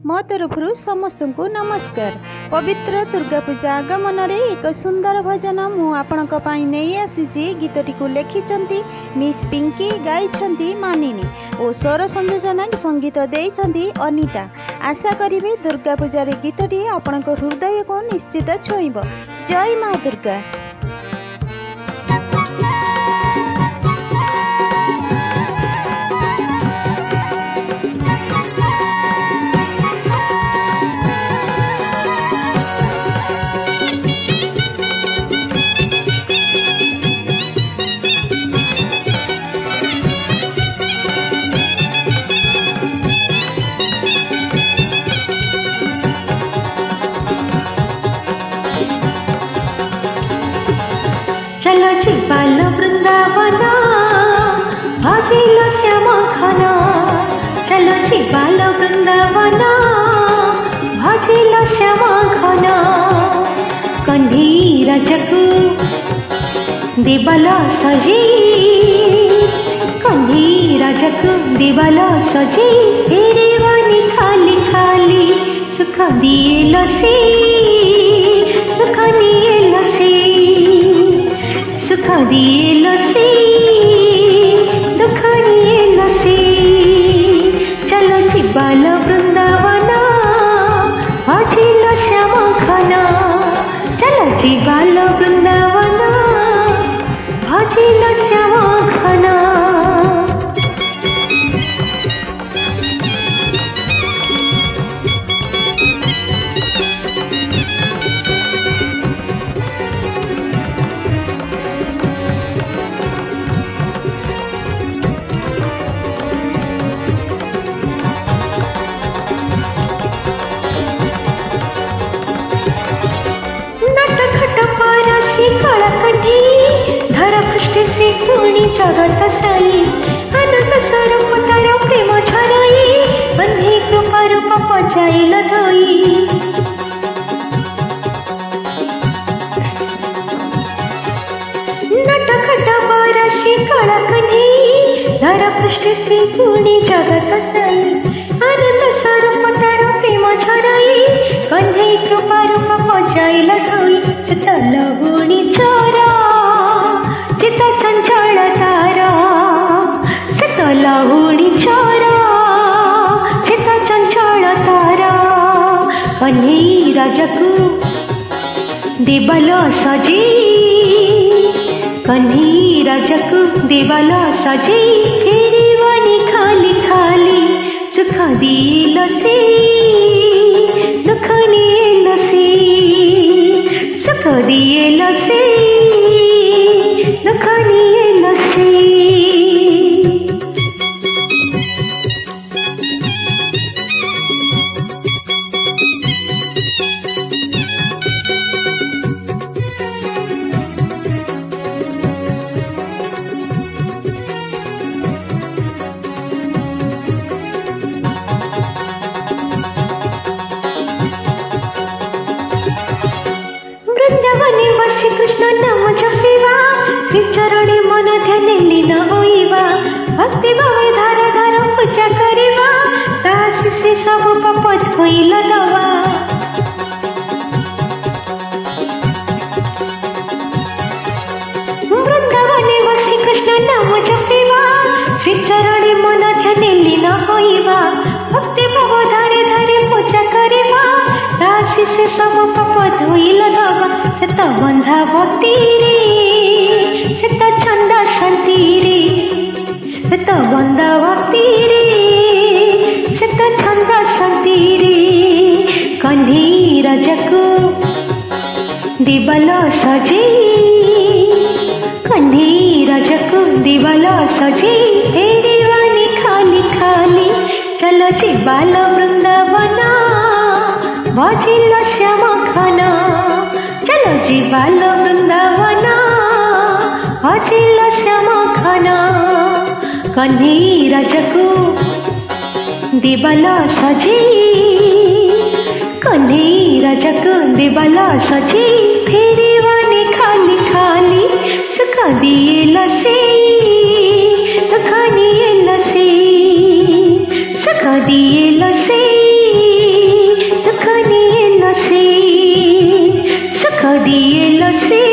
मो तरफ समस्त को नमस्कार। पवित्र दुर्गा पूजा आगमन रे एक सुंदर भजन मुझे नहीं आसी। गीतटी को लिखिं मिस पिंकी, गाई मानिनी और स्वर संयोजन संगीत देइछंती अनिता। आशा करी दुर्गा पूजा रे गीतटी आपण हृदय को निश्चित छुईब। जय माँ दुर्गा। चलो चिपाल वृंदावन भजिल श्याम घन। चलो चिपाल वृंदावन भजिल श्याम घन। कंधी रजकु दिबल सजी, कंधी रजकु दिबल सजी। फेरेवानी खाली खाली सुख दिए लसी, सुख दिए लसी, सुख दिए लसी, दुख दिए लसी। चलो चिबाल वृंदावन भजिल श्याम घन। चलो चिबाल वृंदावन भजिल श्याम घन। धरा पृष्ठ से पूर्णी जगत साई। आनंद स्वरूप तार प्रेम झरई, बंधे कृपा रूप पजाइल धोई। नटखट बरसी कला कन्ही, धरा पृष्ठ से पूर्णी जगत साई। आनंद स्वरूप तार प्रेम झरई, बंधे कृपा रूप पजाइल धोई। शीतल हुणी चोरा चित चंचल तारा, शीतल हुणी चोरा चित चंचल तारा। कन्हई राजकु दिबल सजी, कन्हई राजकु दिबल सजी। फेरेवानी खाली खाली सुख दिए लसी, दुख दिए लसी, सुख दिए लसी, दुख दिए लसी। वृंदावने बसी कृष्ण नाम जपिवा, श्री चरणे मन ध्यान लीन होइबा। भक्ति भावे धार धार पूजा करिबा, दास से सब पाप धोइल दवा। वृंदावने बसी कृष्ण नाम जपिवा, श्री चरणे मन ध्यान लीन होइबा। भक्ति भाव धारे धारे पूजा करिबा, दास से सब पाप धोइल दवा। से तो बंधा भक्ति रे, से तो छंदा शांति रे, से तो बंधा भक्ति रे, से तो छंदा शांति रे। कन्हई राजकु दिबल सजी, कन्हई राजकु दिबल सजी। फेरेवानी खाली खाली चलो चिबाल वृंदावन भजिल श्याम घन। चलो चिबाल वृंदावन भजिल श्याम घन। कन्हई राजकु दिबल सजी, कन्हई राजकु दिबल सजी। फेरेवानी खाली खाली सुख दिए लसी, दुख दिए लसी, सुख दिए लसी। दिए लो से